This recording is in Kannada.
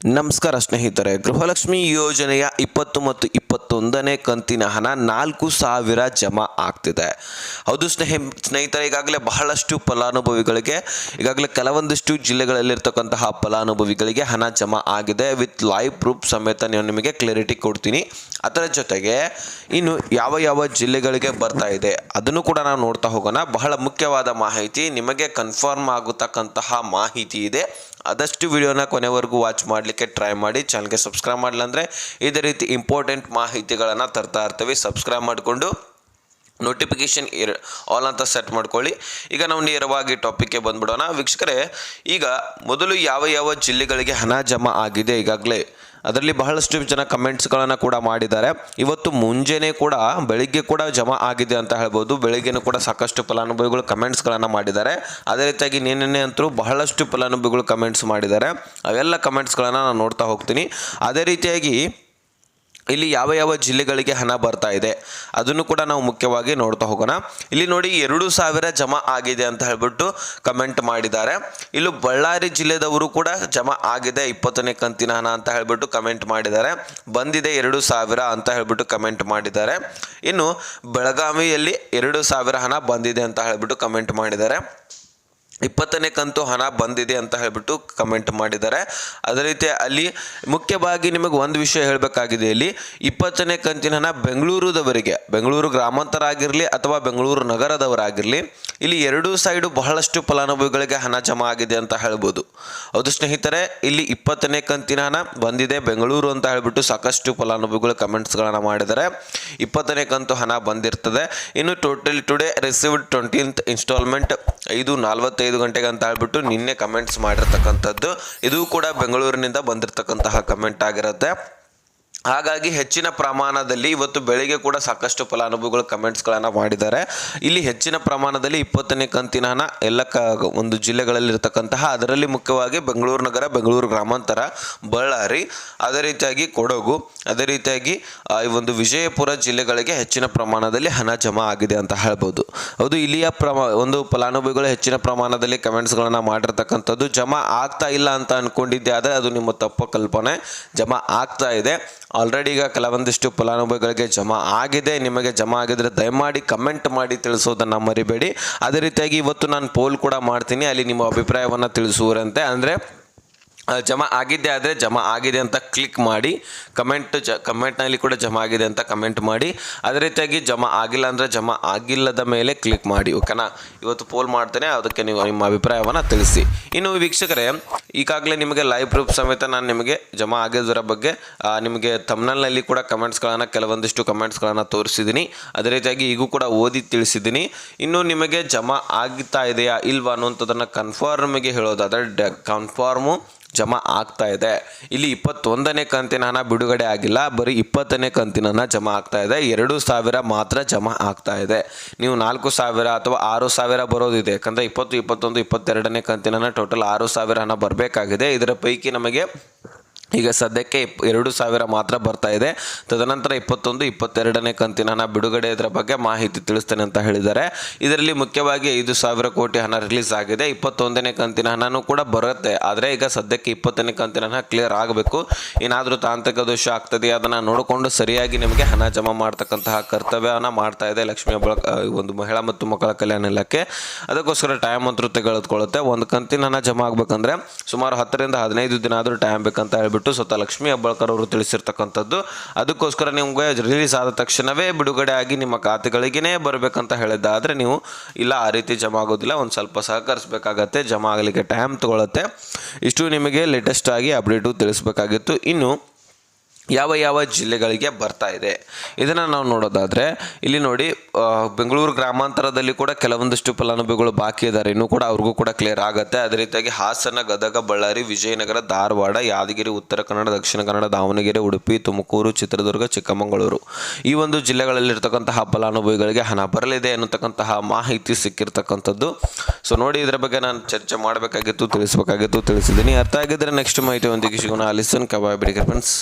ನಮಸ್ಕಾರ ಸ್ನೇಹಿತರೆ, ಗೃಹಲಕ್ಷ್ಮಿ ಯೋಜನೆಯ 20 ಮತ್ತು 21ನೇ ಕಂತಿನ ಹಣ 4,000 ಜಮಾ ಆಗ್ತಿದೆ. ಹೌದು ಸ್ನೇಹಿತರೆ, ಈಗಾಗಲೇ ಬಹಳಷ್ಟು ಫಲಾನುಭವಿಗಳಿಗೆ, ಈಗಾಗಲೇ ಕೆಲವೊಂದಿಷ್ಟು ಜಿಲ್ಲೆಗಳಲ್ಲಿರ್ತಕ್ಕಂತಹ ಫಲಾನುಭವಿಗಳಿಗೆ ಹಣ ಜಮಾ ಆಗಿದೆ. ವಿತ್ ಲೈವ್ ಪ್ರೂಫ್ ಸಮೇತ ನಾನು ನಿಮಗೆ ಕ್ಲಾರಿಟಿ ಕೊಡ್ತೀನಿ. ಅದರ ಜೊತೆಗೆ ಇನ್ನು ಯಾವ ಜಿಲ್ಲೆಗಳಿಗೆ ಬರ್ತಾ ಇದೆ ಅದನ್ನು ಕೂಡ ನಾವು ನೋಡ್ತಾ ಹೋಗೋಣ. ಬಹಳ ಮುಖ್ಯವಾದ ಮಾಹಿತಿ, ನಿಮಗೆ ಕನ್ಫರ್ಮ್ ಆಗತಕ್ಕಂತಹ ಮಾಹಿತಿ ಇದೆ. ಆದಷ್ಟು ವಿಡಿಯೋನ ಕೊನೆವರೆಗೂ ವಾಚ್ ಮಾಡಲಿಕ್ಕೆ ಟ್ರೈ ಮಾಡಿ. ಚಾನಲ್ಗೆ ಸಬ್ಸ್ಕ್ರೈಬ್ ಮಾಡಲಿಲ್ಲ ಅಂದರೆ ಇದೇ ರೀತಿ ಇಂಪಾರ್ಟೆಂಟ್ ಮಾಹಿತಿಗಳನ್ನು ತರ್ತಾ ಇರ್ತೀವಿ. ಸಬ್ಸ್ಕ್ರೈಬ್ ಮಾಡಿಕೊಂಡು ನೋಟಿಫಿಕೇಷನ್ ಆಲ್ ಅಂತ ಸೆಟ್ ಮಾಡ್ಕೊಳ್ಳಿ. ಈಗ ನಾವು ನೇರವಾಗಿ ಟಾಪಿಕ್ಗೆ ಬಂದ್ಬಿಡೋಣ. ವೀಕ್ಷಕರೇ, ಈಗ ಮೊದಲು ಯಾವ ಜಿಲ್ಲೆಗಳಿಗೆ ಹಣ ಜಮಾ ಆಗಿದೆ ಈಗಾಗಲೇ ಅದರಲ್ಲಿ ಬಹಳಷ್ಟು ಜನ ಕಮೆಂಟ್ಸ್ಗಳನ್ನು ಕೂಡ ಮಾಡಿದ್ದಾರೆ. ಇವತ್ತು ಮುಂಜಾನೆ ಕೂಡ ಬೆಳಿಗ್ಗೆ ಕೂಡ ಜಮಾ ಆಗಿದೆ ಅಂತ ಹೇಳ್ಬೋದು. ಬೆಳಿಗ್ಗೆನೂ ಕೂಡ ಸಾಕಷ್ಟು ಫಲಾನುಭವಿಗಳು ಕಮೆಂಟ್ಸ್ಗಳನ್ನು ಮಾಡಿದ್ದಾರೆ. ಅದೇ ರೀತಿಯಾಗಿ ನಿನ್ನೆ ಅಂತೂ ಬಹಳಷ್ಟು ಫಲಾನುಭವಿಗಳು ಕಮೆಂಟ್ಸ್ ಮಾಡಿದ್ದಾರೆ. ಅವೆಲ್ಲ ಕಮೆಂಟ್ಸ್ಗಳನ್ನು ನಾನು ನೋಡ್ತಾ ಹೋಗ್ತೀನಿ. ಅದೇ ರೀತಿಯಾಗಿ ಇಲ್ಲಿ ಯಾವ ಜಿಲ್ಲೆಗಳಿಗೆ ಹಣ ಬರ್ತಾ ಇದೆ ಅದನ್ನು ಕೂಡ ನಾವು ಮುಖ್ಯವಾಗಿ ನೋಡ್ತಾ ಹೋಗೋಣ. ಇಲ್ಲಿ ನೋಡಿ, 2,000 ಜಮಾ ಆಗಿದೆ ಅಂತ ಹೇಳ್ಬಿಟ್ಟು ಕಮೆಂಟ್ ಮಾಡಿದ್ದಾರೆ. ಇಲ್ಲೂ ಬಳ್ಳಾರಿ ಜಿಲ್ಲೆದವರು ಕೂಡ ಜಮಾ ಆಗಿದೆ 20ನೇ ಕಂತಿನ ಹಣ ಅಂತ ಹೇಳ್ಬಿಟ್ಟು ಕಮೆಂಟ್ ಮಾಡಿದ್ದಾರೆ. ಬಂದಿದೆ 2,000 ಅಂತ ಹೇಳ್ಬಿಟ್ಟು ಕಮೆಂಟ್ ಮಾಡಿದ್ದಾರೆ. ಇನ್ನು ಬೆಳಗಾವಿಯಲ್ಲಿ 2,000 ಹಣ ಬಂದಿದೆ ಅಂತ ಹೇಳ್ಬಿಟ್ಟು ಕಮೆಂಟ್ ಮಾಡಿದ್ದಾರೆ. 20ನೇ ಕಂತು ಹಣ ಬಂದಿದೆ ಅಂತ ಹೇಳ್ಬಿಟ್ಟು ಕಮೆಂಟ್ ಮಾಡಿದ್ದಾರೆ. ಅದೇ ರೀತಿ ಅಲ್ಲಿ ಮುಖ್ಯವಾಗಿ ನಿಮಗೆ ಒಂದು ವಿಷಯ ಹೇಳಬೇಕಾಗಿದೆ. ಇಲ್ಲಿ 20ನೇ ಕಂತಿನ ಹಣ ಬೆಂಗಳೂರುದವರಿಗೆ, ಬೆಂಗಳೂರು ಗ್ರಾಮಾಂತರ ಆಗಿರಲಿ ಅಥವಾ ಬೆಂಗಳೂರು ನಗರದವರಾಗಿರಲಿ, ಇಲ್ಲಿ ಎರಡೂ ಸೈಡು ಬಹಳಷ್ಟು ಫಲಾನುಭವಿಗಳಿಗೆ ಹಣ ಜಮಾ ಆಗಿದೆ ಅಂತ ಹೇಳ್ಬೋದು. ಹೌದು ಸ್ನೇಹಿತರೆ, ಇಲ್ಲಿ 20ನೇ ಕಂತಿನ ಹಣ ಬಂದಿದೆ ಬೆಂಗಳೂರು ಅಂತ ಹೇಳ್ಬಿಟ್ಟು ಸಾಕಷ್ಟು ಫಲಾನುಭವಿಗಳು ಕಮೆಂಟ್ಸ್ಗಳನ್ನು ಮಾಡಿದ್ದಾರೆ. 20ನೇ ಕಂತು ಹಣ ಬಂದಿರ್ತದೆ. ಇನ್ನು total today received 20th instalment 5:45 ಗಂಟೆಗೆ ಅಂತ ಹೇಳ್ಬಿಟ್ಟು ನಿನ್ನೆ ಕಮೆಂಟ್ಸ್ ಮಾಡಿರ್ತಕ್ಕಂಥದ್ದು. ಇದು ಕೂಡ ಬೆಂಗಳೂರಿನಿಂದ ಬಂದಿರತಕ್ಕಂತಹ ಕಮೆಂಟ್ ಆಗಿರುತ್ತೆ. ಹಾಗಾಗಿ ಹೆಚ್ಚಿನ ಪ್ರಮಾಣದಲ್ಲಿ ಇವತ್ತು ಬೆಳಿಗ್ಗೆ ಕೂಡ ಸಾಕಷ್ಟು ಫಲಾನುಭವಿಗಳು ಕಮೆಂಟ್ಸ್ಗಳನ್ನು ಮಾಡಿದ್ದಾರೆ. ಇಲ್ಲಿ ಹೆಚ್ಚಿನ ಪ್ರಮಾಣದಲ್ಲಿ 20ನೇ ಕಂತಿನ ಹಣ ಎಲ್ಲ ಒಂದು ಜಿಲ್ಲೆಗಳಲ್ಲಿ ಇರತಕ್ಕಂತಹ, ಅದರಲ್ಲಿ ಮುಖ್ಯವಾಗಿ ಬೆಂಗಳೂರು ನಗರ, ಬೆಂಗಳೂರು ಗ್ರಾಮಾಂತರ, ಬಳ್ಳಾರಿ, ಅದೇ ರೀತಿಯಾಗಿ ಕೊಡಗು, ಅದೇ ರೀತಿಯಾಗಿ ಈ ಒಂದು ವಿಜಯಪುರ ಜಿಲ್ಲೆಗಳಿಗೆ ಹೆಚ್ಚಿನ ಪ್ರಮಾಣದಲ್ಲಿ ಹಣ ಜಮಾ ಆಗಿದೆ ಅಂತ ಹೇಳ್ಬೋದು. ಹೌದು, ಇಲ್ಲಿಯ ಒಂದು ಫಲಾನುಭವಿಗಳು ಹೆಚ್ಚಿನ ಪ್ರಮಾಣದಲ್ಲಿ ಕಮೆಂಟ್ಸ್ಗಳನ್ನು ಮಾಡಿರ್ತಕ್ಕಂಥದ್ದು. ಜಮಾ ಆಗ್ತಾ ಇಲ್ಲ ಅಂತ ಅಂದ್ಕೊಂಡಿದ್ದೆ, ಆದರೆ ಅದು ನಿಮ್ಮ ತಪ್ಪು ಕಲ್ಪನೆ. ಜಮಾ ಆಗ್ತಾ ಇದೆ ಆಲ್ರೆಡಿ. ಈಗ ಕೆಲವೊಂದಿಷ್ಟು ಫಲಾನುಭವಿಗಳಿಗೆ ಜಮಾ ಆಗಿದೆ. ನಿಮಗೆ ಜಮಾ ಆಗಿದ್ರೆ ದಯಮಾಡಿ ಕಮೆಂಟ್ ಮಾಡಿ ತಿಳಿಸೋದನ್ನು ಮರಿಬೇಡಿ. ಅದೇ ರೀತಿಯಾಗಿ ಇವತ್ತು ನಾನು ಪೋಲ್ ಕೂಡ ಮಾಡ್ತೀನಿ, ಅಲ್ಲಿ ನಿಮ್ಮ ಅಭಿಪ್ರಾಯವನ್ನು ತಿಳಿಸುವರಂತೆ. ಅಂದರೆ ಜಮಾ ಆಗಿದ್ದೆ ಆದರೆ ಜಮಾ ಆಗಿದೆ ಅಂತ ಕ್ಲಿಕ್ ಮಾಡಿ, ಕಮೆಂಟ್ನಲ್ಲಿ ಕೂಡ ಜಮಾ ಆಗಿದೆ ಅಂತ ಕಮೆಂಟ್ ಮಾಡಿ. ಅದೇ ರೀತಿಯಾಗಿ ಜಮಾ ಆಗಿಲ್ಲ ಅಂದರೆ ಜಮಾ ಆಗಿಲ್ಲದ ಮೇಲೆ ಕ್ಲಿಕ್ ಮಾಡಿ. ಓಕೆನಾ? ಇವತ್ತು ಪೋಲ್ ಮಾಡ್ತೇನೆ, ಅದಕ್ಕೆ ನೀವು ನಿಮ್ಮ ಅಭಿಪ್ರಾಯವನ್ನು ತಿಳಿಸಿ. ಇನ್ನು ವೀಕ್ಷಕರೇ, ಈಗಾಗಲೇ ನಿಮಗೆ ಲೈವ್ ಪ್ರೂಫ್ ಸಮೇತ ನಾನು ನಿಮಗೆ ಜಮಾ ಆಗಿದ್ದರ ಬಗ್ಗೆ ನಿಮಗೆ ಥಂಬ್ನೇಲ್ನಲ್ಲಿ ಕೂಡ ಕೆಲವೊಂದಿಷ್ಟು ಕಮೆಂಟ್ಸ್ಗಳನ್ನು ತೋರಿಸಿದ್ದೀನಿ. ಅದೇ ರೀತಿಯಾಗಿ ಈಗೂ ಕೂಡ ಓದಿ ತಿಳಿಸಿದ್ದೀನಿ. ಇನ್ನು ನಿಮಗೆ ಜಮಾ ಆಗ್ತಾ ಇದೆಯಾ ಇಲ್ವಾ ಅನ್ನುವಂಥದ್ದನ್ನು ಕನ್ಫರ್ಮಿಗೆ ಹೇಳೋದಾದರೆ ಕನ್ಫರ್ಮು ಜಮಾ ಆಗ್ತಾ ಇದೆ. ಇಲ್ಲಿ 21ನೇ ಕಂತಿನ ಹಣ ಬಿಡುಗಡೆ ಆಗಿಲ್ಲ, ಬರೀ 20ನೇ ಕಂತಿನ ಹಣ ಜಮಾ ಆಗ್ತಾ ಇದೆ. 2,000 ಮಾತ್ರ ಜಮಾ ಆಗ್ತಾ ಇದೆ. ನೀವು 4,000 ಅಥವಾ 6,000 ಬರೋದಿದೆ. ಯಾಕಂದರೆ 20, 21, 22ನೇ ಕಂತಿನ ಹಣ ಟೋಟಲ್ 6,000 ಹಣ ಬರಬೇಕಾಗಿದೆ. ಇದರ ಪೈಕಿ ನಮಗೆ ಈಗ ಸದ್ಯಕ್ಕೆ 2,000 ಮಾತ್ರ ಬರ್ತಾ ಇದೆ. ತದನಂತರ 21, 22ನೇ ಕಂತಿನ ಹಣ ಬಿಡುಗಡೆ, ಇದರ ಬಗ್ಗೆ ಮಾಹಿತಿ ತಿಳಿಸ್ತೇನೆ ಅಂತ ಹೇಳಿದ್ದಾರೆ. ಇದರಲ್ಲಿ ಮುಖ್ಯವಾಗಿ 5,000 ಕೋಟಿ ಹಣ ರಿಲೀಸ್ ಆಗಿದೆ. 21ನೇ ಕಂತಿನ ಹಣನೂ ಕೂಡ ಬರುತ್ತೆ. ಆದರೆ ಈಗ ಸದ್ಯಕ್ಕೆ 20ನೇ ಕಂತಿನ ಹಣ ಕ್ಲಿಯರ್ ಆಗಬೇಕು. ಏನಾದರೂ ತಾಂತ್ರಿಕ ದೋಷ ಆಗ್ತದೆ, ಅದನ್ನು ನೋಡಿಕೊಂಡು ಸರಿಯಾಗಿ ನಿಮಗೆ ಹಣ ಜಮಾ ಮಾಡ್ತಕ್ಕಂತಹ ಕರ್ತವ್ಯವನ್ನು ಮಾಡ್ತಾ ಇದೆ ಲಕ್ಷ್ಮೀ ಒಂದು ಮಹಿಳಾ ಮತ್ತು ಮಕ್ಕಳ ಕಲ್ಯಾಣ ಇಲಾಖೆ. ಅದಕ್ಕೋಸ್ಕರ ಟೈಮ್ ಅಂತೂ ತೆಗೆದುಕೊಳ್ಳುತ್ತೆ. ಒಂದು ಕಂತಿನ ಹಣ ಜಮಾ ಆಗಬೇಕಂದ್ರೆ ಸುಮಾರು 10 ರಿಂದ 15 ದಿನ ಆದರೂ ಟೈಮ್ ಬೇಕಂತ ಹೇಳ್ಬಿಟ್ಟು ಸ್ವತಃ ಲಕ್ಷ್ಮೀ ಹೆಬ್ಬಾಳ್ಕರ್ ಅವರು ತಿಳಿಸಿರ್ತಕ್ಕಂಥದ್ದು. ಅದಕ್ಕೋಸ್ಕರ ನಿಮಗೆ ರಿಲೀಸ್ ಆದ ತಕ್ಷಣವೇ ಬಿಡುಗಡೆ ಆಗಿ ನಿಮ್ಮ ಖಾತೆಗಳಿಗೇ ಬರಬೇಕಂತ ಹೇಳಿದ್ದಾದರೆ ನೀವು ಇಲ್ಲ, ಆ ರೀತಿ ಜಮಾ ಆಗೋದಿಲ್ಲ. ಒಂದು ಸ್ವಲ್ಪ ಸಹಕರಿಸಬೇಕಾಗತ್ತೆ, ಜಮಾ ಆಗಲಿಕ್ಕೆ ಟೈಮ್ ತಗೊಳುತ್ತೆ. ಇಷ್ಟು ನಿಮಗೆ ಲೇಟೆಸ್ಟ್ ಆಗಿ ಅಪ್ಡೇಟು ತಿಳಿಸಬೇಕಾಗಿತ್ತು. ಇನ್ನು ಯಾವ ಜಿಲ್ಲೆಗಳಿಗೆ ಬರ್ತಾ ಇದೆ ಇದನ್ನು ನಾವು ನೋಡೋದಾದರೆ ಇಲ್ಲಿ ನೋಡಿ, ಬೆಂಗಳೂರು ಗ್ರಾಮಾಂತರದಲ್ಲಿ ಕೂಡ ಕೆಲವೊಂದಿಷ್ಟು ಫಲಾನುಭವಿಗಳು ಬಾಕಿ ಇದ್ದಾರೆ. ಇನ್ನೂ ಕೂಡ ಅವ್ರಿಗೂ ಕೂಡ ಕ್ಲಿಯರ್ ಆಗುತ್ತೆ. ಅದೇ ರೀತಿಯಾಗಿ ಹಾಸನ, ಗದಗ, ಬಳ್ಳಾರಿ, ವಿಜಯನಗರ, ಧಾರವಾಡ, ಯಾದಗಿರಿ, ಉತ್ತರ ಕನ್ನಡ, ದಕ್ಷಿಣ ಕನ್ನಡ, ದಾವಣಗೆರೆ, ಉಡುಪಿ, ತುಮಕೂರು, ಚಿತ್ರದುರ್ಗ, ಚಿಕ್ಕಮಗಳೂರು, ಈ ಒಂದು ಜಿಲ್ಲೆಗಳಲ್ಲಿರ್ತಕ್ಕಂತಹ ಫಲಾನುಭವಿಗಳಿಗೆ ಹಣ ಬರಲಿದೆ ಅನ್ನತಕ್ಕಂತಹ ಮಾಹಿತಿ ಸಿಕ್ಕಿರ್ತಕ್ಕಂಥದ್ದು. ಸೊ ನೋಡಿ, ಇದರ ಬಗ್ಗೆ ನಾನು ಚರ್ಚೆ ಮಾಡಬೇಕಾಗಿತ್ತು, ತಿಳಿಸಬೇಕಾಗಿತ್ತು, ತಿಳಿಸಿದ್ದೀನಿ. ಅರ್ಥ ಆಗಿದ್ದರೆ ನೆಕ್ಸ್ಟ್ ಮಾಹಿತಿ ಒಂದಿಗೆ ಸಿಗೋಣ. ಲಿಸನ್ ಕಬಾಯ್ ಬಿಡಿ ಫ್ರೆಂಡ್ಸ್.